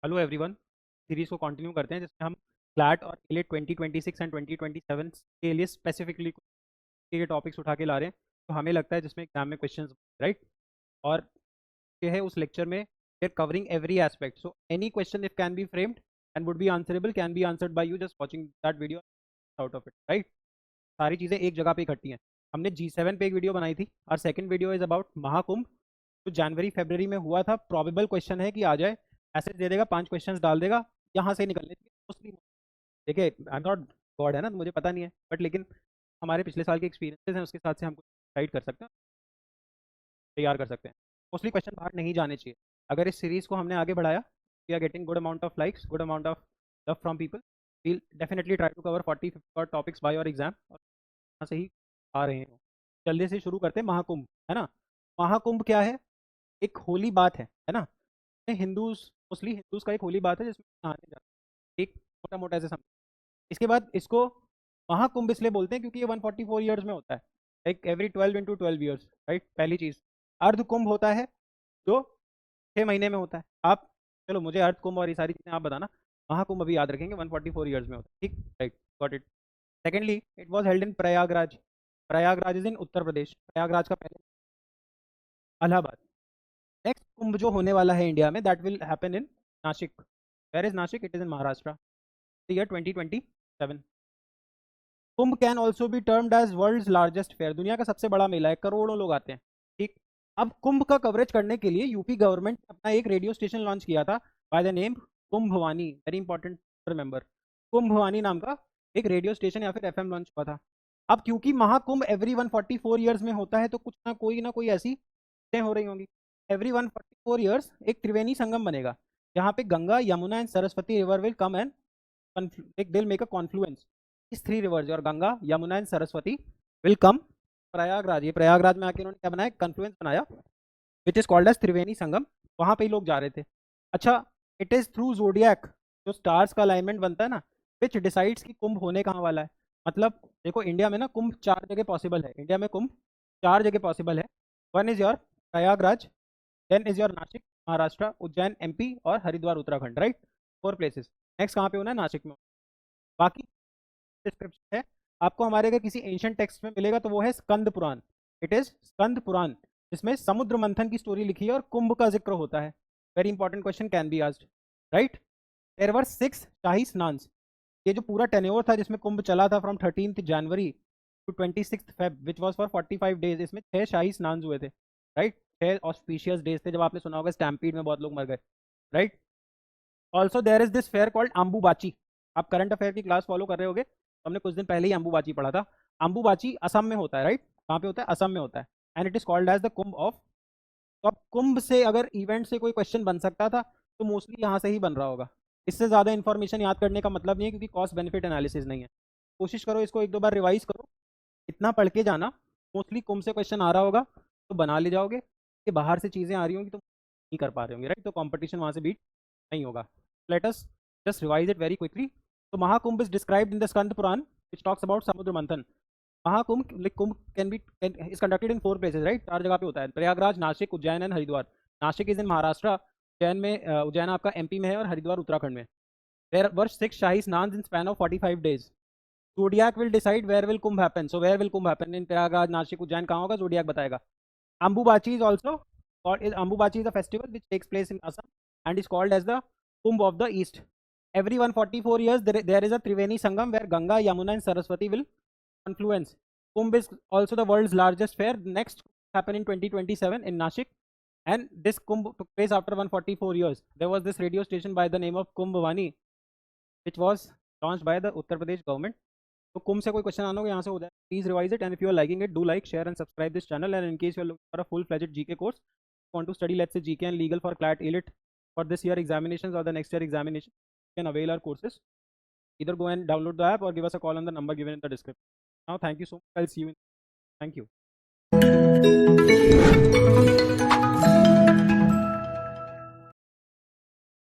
Hello everyone. Series को continue करते हैं जिसमें हम क्लैट और इलेट 2026 एंड 2027 के लिए स्पेसिफिकली के टॉपिक्स उठा के ला रहे हैं तो हमें लगता है जिसमें एग्जाम में क्वेश्चंस राइट। और ये है उस लेक्चर में we are covering every aspect, so any question if can be framed and would be answerable can be answered by you just watching that video out of it right. सारी चीज़ें एक जगह पे इकट्ठी हैं। हमने G7 पे एक वीडियो बनाई थी और second video is about Mahakumbh जो जनवरी फरवरी में हुआ था। प्रोबेबल क्वेश्चन है कि आ जाए, ऐसे दे देगा 5 क्वेश्चंस डाल देगा, यहाँ से निकलने चाहिए मोस्टली। देखिए आई एम नॉट गॉड है ना, तो मुझे पता नहीं है, बट लेकिन हमारे पिछले साल के एक्सपीरियंसेस हैं उसके साथ से हम कुछ गाइड कर सकते हैं, तैयार कर सकते हैं। मोस्टली क्वेश्चन बाहर नहीं जाने चाहिए। अगर इस सीरीज़ को हमने आगे बढ़ाया, we are getting good amount of likes, good amount of love from people, we'll definitely try to cover 40-50 topics by your exam, और यहाँ से ही आ रहे हैं। जल्दी से शुरू करते हैं। महाकुंभ है ना, महाकुंभ क्या है? एक होली बात है ना। हिंदूज, मोस्टली हिंदूज का एक होली बात है जिसमें नहाने जाते हैं, एक मोटा मोटा ऐसे समझ। इसके बाद इसको महाकुंभ इसलिए बोलते हैं क्योंकि ये 144 ईयर्स में होता है, लाइक एवरी 12 × 12 ईयर्स राइट। पहली चीज अर्ध कुंभ होता है जो 6 महीने में होता है। आप चलो मुझे अर्ध कुंभ और ये सारी चीजें आप बताना, महाकुंभ अभी याद रखेंगे 144 ईयर्स में होता है, ठीक right, got it. Secondly it was held in Prayagraj. Prayagraj is in Uttar Pradesh, Prayagraj का पहले इलाहाबाद। नेक्स्ट कुंभ जो होने वाला है इंडिया में that will happen in Nashik. Where is Nashik? It is in Maharashtra, year 2027। Kumbh can also be termed as world's largest fair, दुनिया का सबसे बड़ा मेला है, करोड़ों लोग आते हैं, ठीक। अब कुंभ का कवरेज करने के लिए यूपी गवर्नमेंट ने अपना एक रेडियो स्टेशन लॉन्च किया था by the name Kumbhvani, very important remember. Kumbhvani नाम का एक रेडियो स्टेशन या फिर एफएम लॉन्च हुआ था। अब क्योंकि महाकुंभ एवरी 144 ईयर्स में होता है तो कुछ ना कोई ऐसी चीजें हो रही होंगी। एवरी 144 ईयर्स एक त्रिवेणी संगम बनेगा जहाँ पे Ganga, Yamuna and Saraswati river will come and एक दिल मेक अ कॉन्फ्लुएंस। इस थ्री रिवर्स और Ganga, Yamuna and Saraswati will come Prayagraj. ये प्रयागराज में आके इन्होंने क्या बनाया? कन्फ्लुएंस बनाया which is called as Triveni Sangam. वहां पे ही लोग जा रहे थे। अच्छा, इट इज थ्रू जोडियक, जो स्टार्स का अलाइनमेंट बनता है ना, विच डिसाइड्स कि कुंभ होने कहाँ वाला है। मतलब देखो इंडिया में ना कुंभ 4 जगह पॉसिबल है, इंडिया में कुंभ 4 जगह पॉसिबल है। One is your Prayagraj, then is your Nashik Maharashtra, Ujjain MP और Haridwar Uttarakhand, right. 4 places. Next कहाँ पे होना है? नासिक में। बाकी डिस्क्रिप्शन है आपको हमारे अगर किसी एंशियंट टेक्स्ट में मिलेगा तो वो है स्कंद पुराण। इट इज स्कंद पुराण, जिसमें समुद्र मंथन की स्टोरी लिखी है और कुंभ का जिक्र होता है। Very important question can be asked, right. There were 6 shahi snan. ये जो पूरा टेन्योर था जिसमें कुंभ चला था from 13th January to 26th Feb which was for 45 days, इसमें 6 शाही स्नान हुए थे, राइट। 6 ऑस्पिशियस डेज थे, जब आपने सुना होगा स्टैम्पीड में बहुत लोग मर गए, right. Also there is this fair called Ambubachi. आप करंट अफेयर की क्लास फॉलो कर रहे होगे, तो हमने कुछ दिन पहले ही अम्बुबाची पढ़ा था। अम्बुबाची असम में होता है, राइट। कहाँ पे होता है? असम में होता है। And it is called as the Kumbh of. तो अब कुंभ से अगर इवेंट से कोई क्वेश्चन बन सकता था तो मोस्टली यहाँ से ही बन रहा होगा। इससे ज़्यादा इन्फॉर्मेशन याद करने का मतलब नहीं है क्योंकि कॉस्ट बेनिफिट एनालिसिस नहीं है। कोशिश करो इसको 1-2 बार रिवाइज करो, इतना पढ़ के जाना। मोस्टली कुंभ से क्वेश्चन आ रहा होगा तो बना ले जाओगे, कि बाहर से चीज़ें आ रही होंगी तो नहीं कर पा रहे होंगे, राइट। तो कंपटीशन वहाँ से बीट नहीं होगा। Let us just revise it very quickly. तो Mahakumbh is described in the Skanda Purana which talks about Samudra Manthan. Mahakumbh Kumbh can be is conducted in 4 places, right. 4 जगह पे होता है, Prayagraj, Nashik, Ujjain and Haridwar. Nashik is in Maharashtra, Ujjain में उज्जैन आपका एमपी में है और हरिद्वार उत्तराखंड में। There were 6 shahi snan in span of 45 days. Zodiac will decide where will Kumbh happen. So where will Kumbh happen? In Prayagraj, Nashik, Ujjain. कहाँ होगा? जोडियाक बताएगा। Ambubachi is also called is Ambubachi is a festival which takes place in Assam and is called as the Kumbh of the East. Every 144 years there is a Triveni Sangam where Ganga, Yamuna and Saraswati will confluence. Kumbh is also the world's largest fair. Next happen in 2027 in Nashik, and this Kumbh took place after 144 years. There was this radio station by the name of Kumbhwani which was launched by the Uttar Pradesh government. तो कुंभ से कोई question आना हो यहाँ से हो जाए, please revise it. And if you are liking it, do like, share and subscribe this channel. And in case you are looking for a full fledged GK course, want to study let's say GK and legal for CLAT ELIT for this year examinations or the next year examination, you can avail our courses. Either go and download the app or give us a call on the number given in the description. Now thank you so much, I'll see you in, thank you.